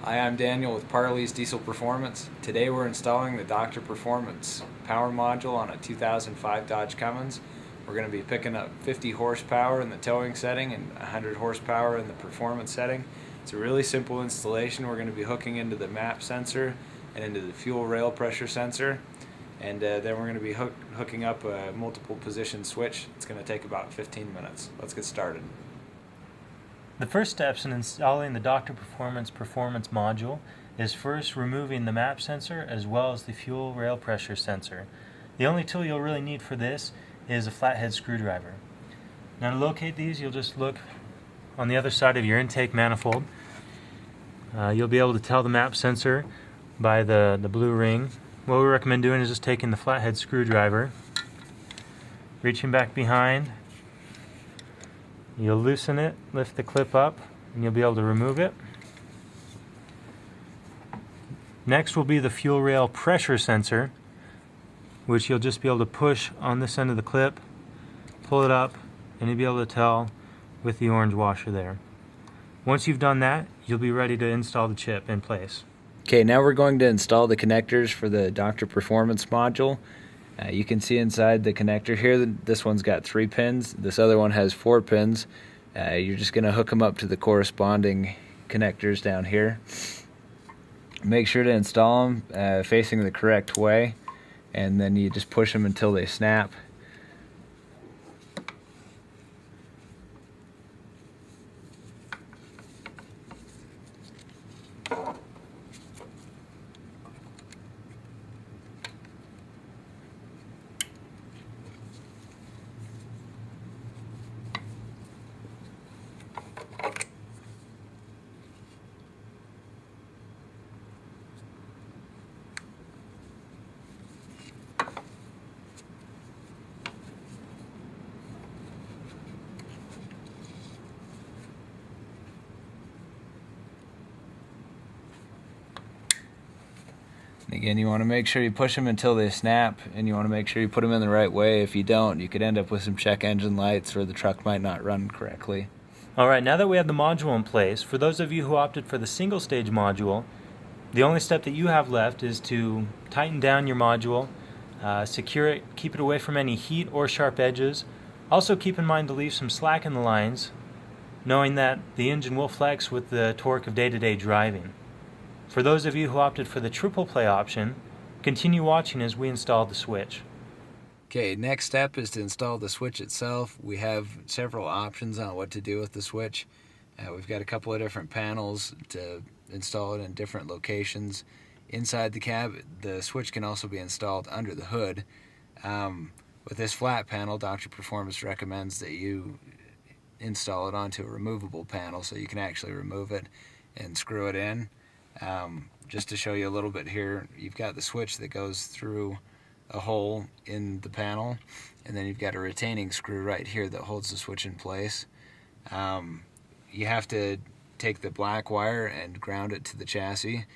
Hi, I'm Daniel with Parleys Diesel Performance. Today we're installing the Dr. Performance power module on a 2005 Dodge Cummins. We're going to be picking up 50 horsepower in the towing setting and 100 horsepower in the performance setting. It's a really simple installation. We're going to be hooking into the map sensor and into the fuel rail pressure sensor, and then we're going to be hooking up a multiple position switch. It's going to take about 15 minutes. Let's get started. The first steps in installing the Dr. Performance module is first removing the map sensor as well as the fuel rail pressure sensor. The only tool you'll really need for this is a flathead screwdriver. Now to locate these, you'll just look on the other side of your intake manifold. You'll be able to tell the map sensor by the blue ring. What we recommend doing is just taking the flathead screwdriver, reaching back behind. You'll loosen it, lift the clip up, and you'll be able to remove it. Next will be the fuel rail pressure sensor, which you'll just be able to push on this end of the clip, pull it up, and you'll be able to tell with the orange washer there. Once you've done that, you'll be ready to install the chip in place. Okay, now we're going to install the connectors for the Dr. Performance module. You can see inside the connector here, this one's got 3 pins, this other one has 4 pins. You're just going to hook them up to the corresponding connectors down here. Make sure to install them facing the correct way, and then you just push them until they snap. Again, you want to make sure you push them until they snap, and you want to make sure you put them in the right way. If you don't, you could end up with some check engine lights, or the truck might not run correctly. Alright, now that we have the module in place, for those of you who opted for the single stage module, the only step that you have left is to tighten down your module, secure it, keep it away from any heat or sharp edges. Also keep in mind to leave some slack in the lines, knowing that the engine will flex with the torque of day-to-day driving. For those of you who opted for the triple play option, continue watching as we install the switch. Okay, next step is to install the switch itself. We have several options on what to do with the switch. We've got a couple of different panels to install it in different locations. Inside the cab, the switch can also be installed under the hood. With this flat panel, Dr. Performance recommends that you install it onto a removable panel so you can actually remove it and screw it in. Just to show you a little bit here, you've got the switch that goes through a hole in the panel, and then you've got a retaining screw right here that holds the switch in place. You have to take the black wire and ground it to the chassis,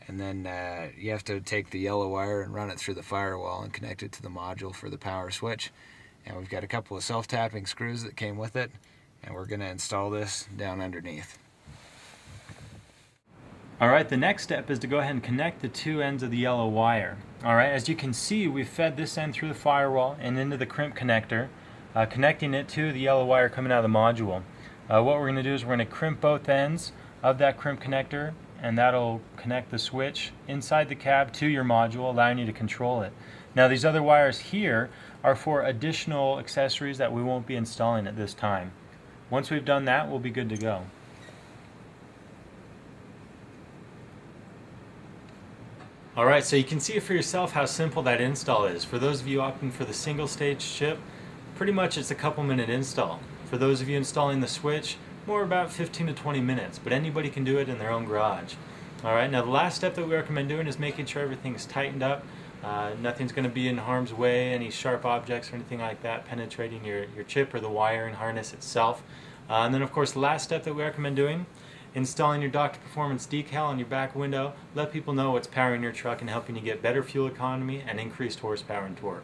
and then you have to take the yellow wire and run it through the firewall and connect it to the module for the power switch. And we've got a couple of self-tapping screws that came with it, and we're going to install this down underneath. Alright, the next step is to go ahead and connect the 2 ends of the yellow wire. Alright, as you can see, we've fed this end through the firewall and into the crimp connector, connecting it to the yellow wire coming out of the module. What we're going to do is we're going to crimp both ends of that crimp connector, and that'll connect the switch inside the cab to your module, allowing you to control it. Now these other wires here are for additional accessories that we won't be installing at this time. Once we've done that, we'll be good to go. Alright, so you can see for yourself how simple that install is. For those of you opting for the single stage chip, pretty much it's a couple minute install. For those of you installing the switch, more about 15 to 20 minutes, but anybody can do it in their own garage. Alright, now the last step that we recommend doing is making sure everything is tightened up. Nothing's going to be in harm's way, any sharp objects or anything like that penetrating your chip or the wire and harness itself. And then of course the last step that we recommend doing, installing your Dr. Performance decal on your back window. Let people know what's powering your truck and helping you get better fuel economy and increased horsepower and torque.